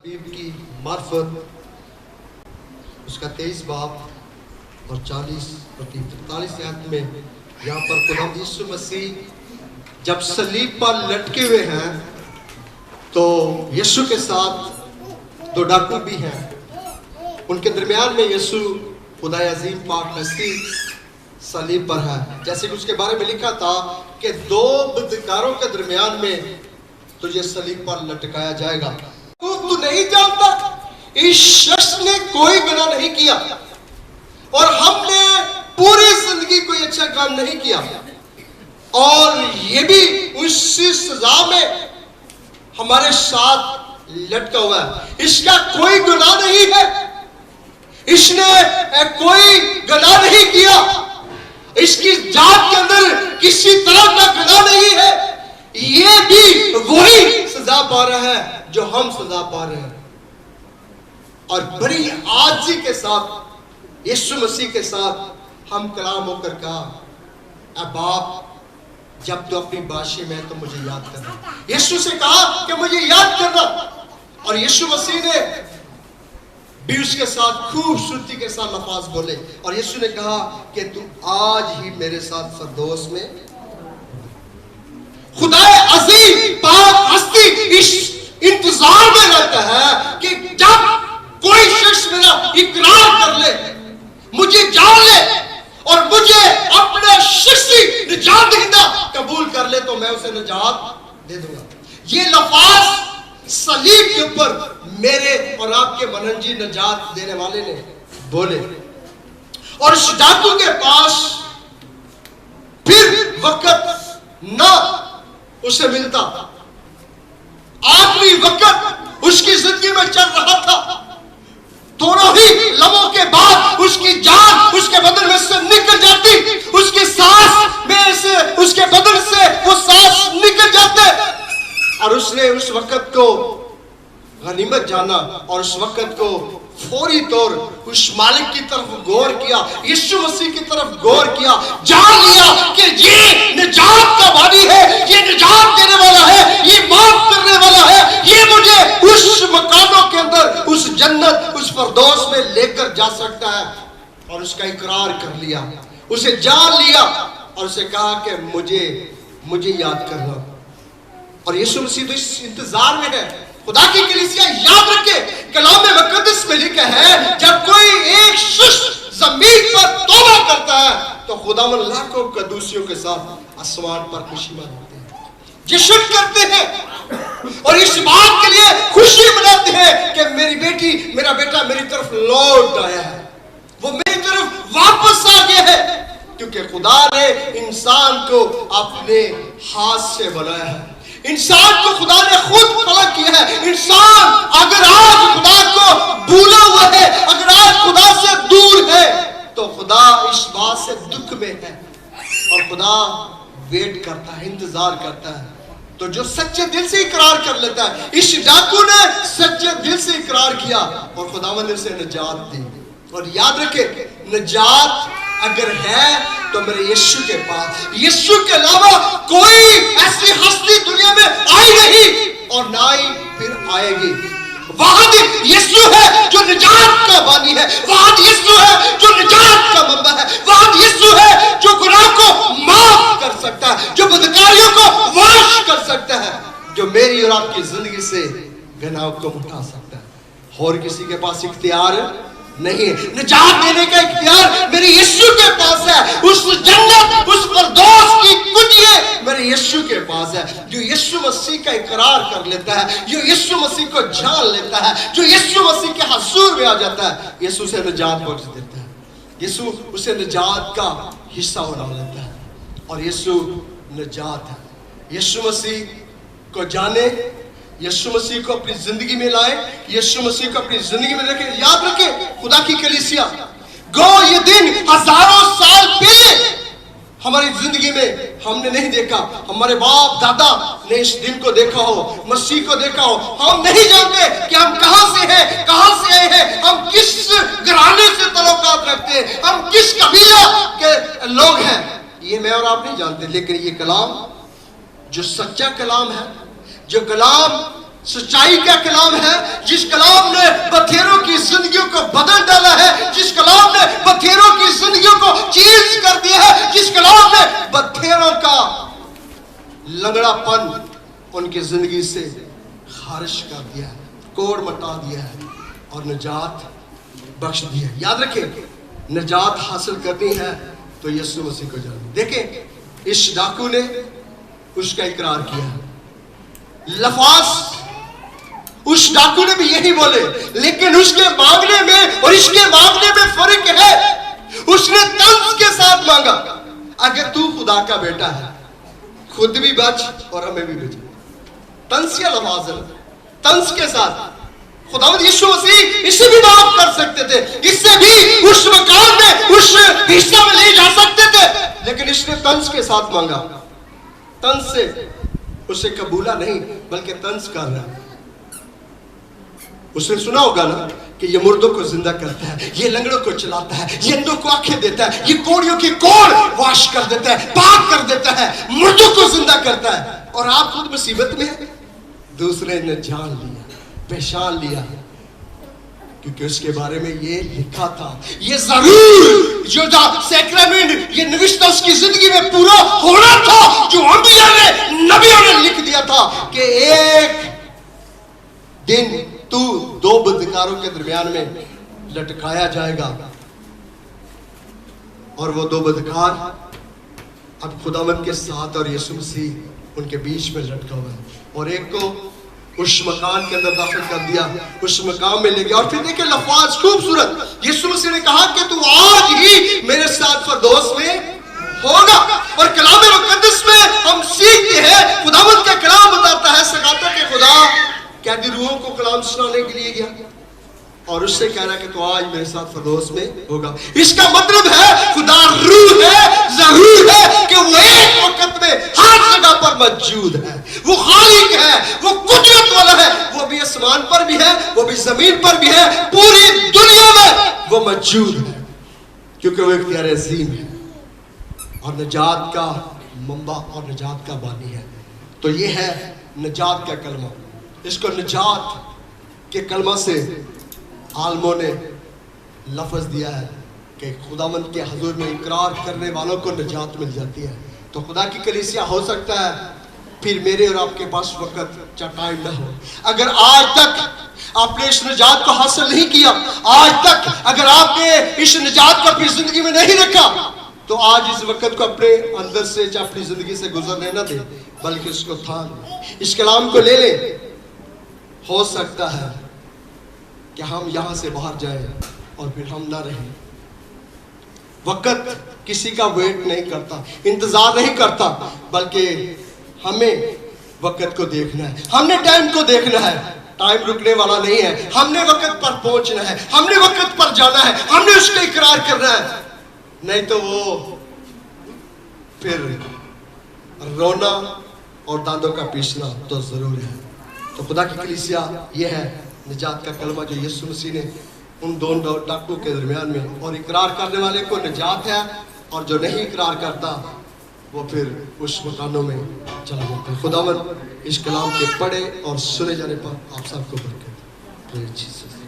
की मार्फत उसका 23 बाब और 40 और 43 आयत में यहाँ पर खुदा यीशु मसीह जब सलीब पर लटके हुए हैं तो यीशु के साथ दो डाकू भी हैं। उनके दरमियान में यीशु खुदा अजीम पाक मसीह सलीब पर है। जैसे कि उसके बारे में लिखा था कि दो बदकारों के दरमियान में तुझे सलीब पर लटकाया जाएगा। तू नहीं जानता इस शख्स ने कोई गुनाह नहीं किया और हमने पूरी जिंदगी कोई अच्छा काम नहीं किया और ये भी उसी सजा में हमारे साथ लटका हुआ है। इसका कोई गुनाह नहीं है, इसने कोई गुनाह नहीं किया, इसकी जात के अंदर किसी तरह का गुनाह नहीं है। ये भी वही सजा पा रहा है जो हम सजा पा रहे हैं। और बड़ी आजी के साथ यीशु मसीह के साथ हम कलाम होकर कहा, अब बाप जब तो अपनी बाशी में तो मुझे याद करना। यीशु से कहा कि मुझे याद करना और यीशु मसीह ने भी उसके साथ खूबसूरती के साथ लफ्ज़ बोले और यीशु ने कहा कि तू आज ही मेरे साथ फरदौस में। खुदा अजीम पाक हस्ती इस इंतजार में रहता है कि जब कोई शख्स मेरा इकरार कर ले, मुझे जान ले और मुझे अपने शख्सी निजात दहिंदा कबूल कर ले तो मैं उसे निजात दे दूंगा। ये लफ्ज़ सलीब के ऊपर मेरे और आपके मनंजी निजात देने वाले ने बोले और इस डाकू के पास फिर वक्त ना उसे मिलता। आखिरी वक्त उसकी जिंदगी में चल रहा था। थोड़ा ही लम्हों के बाद उसकी जान उसके बदन में से निकल जाती, उसकी सांस में से उसके बदन से वो सांस निकल जाते और उसने उस वक्त को गनीमत जाना और उस वक्त को फौरी तौर उस मालिक की तरफ गौर किया, यीशु मसीह की तरफ गौर किया, जान लिया कि ये निजात का वाली है, ये निजात देने वाला है, ये माफ करने वाला है, ये मुझे उस मकानों के अंदर उस जन्नत उस फरदौस में लेकर जा सकता है। और उसका इकरार कर लिया, उसे जान लिया और उसे कहा कि मुझे याद करना। और यीशु मसीह तो इस इंतजार में है। खुदा की कलीसिया याद रखे, कलाम मुकद्दस में लिखा है जब कोई एक शख्स जमीन पर तौबा करता है तो खुदावंद लाखों कदूसियों के साथ आसमान पर खुशी मनाते हैं, जश्न करते हैं और इस बात के लिए खुशी मनाते हैं कि मेरी बेटी मेरा बेटा मेरी तरफ लौट आया है, वो मेरी तरफ वापस आ गया है, क्योंकि खुदा ने इंसान को अपने हाथ से बनाया है। इंसान को खुदा ने खुद खड़ा किया है। इंसान अगर आज खुदा को भूला हुआ है, अगर आज खुदा से दूर है तो खुदा इस बात से दुख में है और खुदा वेट करता है, इंतजार करता है। तो जो सच्चे दिल से इकरार कर लेता है, इस डाकू ने सच्चे दिल से इकरार किया और खुदावंद ने उसे निजात दी। और याद रखे, निजात अगर है तो मेरे यीशु के पास, यीशु के अलावा कोई ऐसी हस्ती दुनिया में आई नहीं और ना ही फिर आएगी। वहां यीशु है जो निजात का बानी है, वहां यीशु है जो निजात का मंबा है, वहां यीशु है जो गुनाह को माफ कर सकता है, जो बदकारियों को वाश कर सकता है, जो मेरी और आपकी जिंदगी से गुनाह को उठा सकता है। और किसी के पास इख्तियार नहीं है। निजात देने का इख्तियार मेरे यीशु के पास है। उस जन्नत उस फरदौस की कुंजियां मेरे यीशु के पास है। जो यीशु मसीह का इकरार कर लेता है, जो यीशु मसीह को जान लेता है, जो यीशु मसीह के हुजूर में आ जाता है, यीशु उसे निजात बख्श देता है, यीशु उसे निजात का हिस्सा बना लेता है और यीशु निजात है। यीशु मसीह को जाने, यीशु मसीह को अपनी जिंदगी में लाए, यीशु मसीह को अपनी जिंदगी में रखे। याद रखे खुदा की कलीसिया, गो ये दिन हजारों साल पहले हमारी जिंदगी में हमने नहीं देखा, हमारे बाप दादा ने इस दिन को देखा हो, मसीह को देखा हो। हम नहीं जानते कि हम कहां से हैं, कहां से आए हैं, हम किस घराने से ताल्लुकात रखते हैं, हम किस कबीला के लोग हैं, ये मैं और आप नहीं जानते। लेकिन ये कलाम जो सच्चा कलाम है, जो कलाम सच्चाई का कलाम है, जिस कलाम ने बथेरों की जिंदगियों को बदल डाला है, जिस कलाम ने बथेरों की जिंदगियों को चेंज कर दिया है, जिस कलाम ने बथेरों का लंगड़ापन उनकी जिंदगी से खारिज कर दिया है, कोड़ मटा दिया है और निजात बख्श दी है। याद रखें, निजात हासिल करनी है तो यीशु मसीह को जानिए। देखें, इस डाकू ने उसका इकरार किया, लफाज उस डाकू ने भी यही बोले, लेकिन उसके मांगने में और इसके मांगने में फर्क है। उसने तंज के साथ मांगा, अगर तू खुदा का बेटा है खुद भी बच और हमें भी बचा। तंज के लफाज, तंज के साथ खुदावंद यीशु मसीह इसे भी माफ कर सकते थे, इससे भी उस मकान में उस हिस्सा में ले जा सकते थे, लेकिन इसने तंज के साथ मांगा। तंज से उसे कबूला नहीं बल्कि तंज कर रहा है। उसने सुना होगा ना कि ये मुर्दों को जिंदा करता है, ये लंगड़ों को चलाता है, ये अंधों को आंखें देता है, ये कोड़ियों की कोड़ वाश कर देता है, पाक कर देता है, मुर्दों को जिंदा करता है। और आप खुद मुसीबत में हैं, दूसरे ने जान लिया, पहचान लिया, क्योंकि उसके बारे में ये लिखा था। ये जरूर जो सैक्रामेंट ये निविष्टा उसकी जिंदगी में पूरा होना था, जो अंबिया ने नबियों ने लिख दिया था कि एक दिन तू दो बदकारों के दरमियान में लटकाया जाएगा। और वो दो बदकार अब खुदावंद के साथ और यीशु मसीह उनके बीच में लटका हुआ है, और एक को उस मकान के अंदर दाखिल कर दिया, उस मकान में ले गया। और फिर देखिए लफ्ज़ खूबसूरत, यीशु मसीह ने कहा कि तू आज ही मेरे साथ फिरदौस में होगा। और कलाम मुकद्दस में हम सीखते हैं, खुदावंद का कलाम बताता है, सिखाता है कि खुदा कैदी रूहों को कलाम सुनाने के लिए गया और उससे कह रहा है कि तो आज मेरे साथ फिरदौस में होगा। इसका मतलब है खुदा रूह है, जरूर है कि वो एक वक्त में हर जगह पर मौजूद है, वो खालिक है, वो कुदरत वाला है, वो भी आसमान पर भी है, वो भी जमीन पर भी है, पूरी दुनिया में वो मौजूद है, क्योंकि वो इख्तियार अजीम है और निजात का मंबा और निजात का बानी है। तो ये है निजात का कलमा। इसको निजात के कलमा से आलमों ने लफ्ज दिया है कि खुदावंद के हुजूर में इकरार करने वालों को निजात मिल जाती है। तो खुदा की कलीसिया हो सकता है फिर मेरे और आपके पास वक्त टाइम ना हो, अगर आज तक आपने इस निजात को हासिल नहीं किया, आज तक अगर आपने इस निजात को अपनी जिंदगी में नहीं रखा, तो आज इस वक्त को अपने अंदर से अपनी जिंदगी से गुजरने ना दे, बल्कि इसको थाम, इस कलाम को ले ले। हो सकता है कि हम यहां से बाहर जाएं और फिर हम ना रहें। वक्त किसी का वेट नहीं करता, इंतजार नहीं करता, बल्कि हमें वक्त को देखना है, हमने टाइम को देखना है। टाइम रुकने वाला नहीं है, हमने वक्त पर पहुंचना है, हमने वक्त पर जाना है, हमने उसका इकरार करना है, नहीं तो वो फिर रोना और दांतों का पीसना तो जरूर है। तो खुदा की कलीसिया ये है निजात का कलमा जो यीशु मसीह ने उन दोनों डाकू के दरमियान में, और इकरार करने वाले को निजात है और जो नहीं इकरार करता वो फिर उस मकानों में चला जाता है। खुदावंद इस कलाम के पढ़े और सुने जाने पर आप सबको बरकत दे।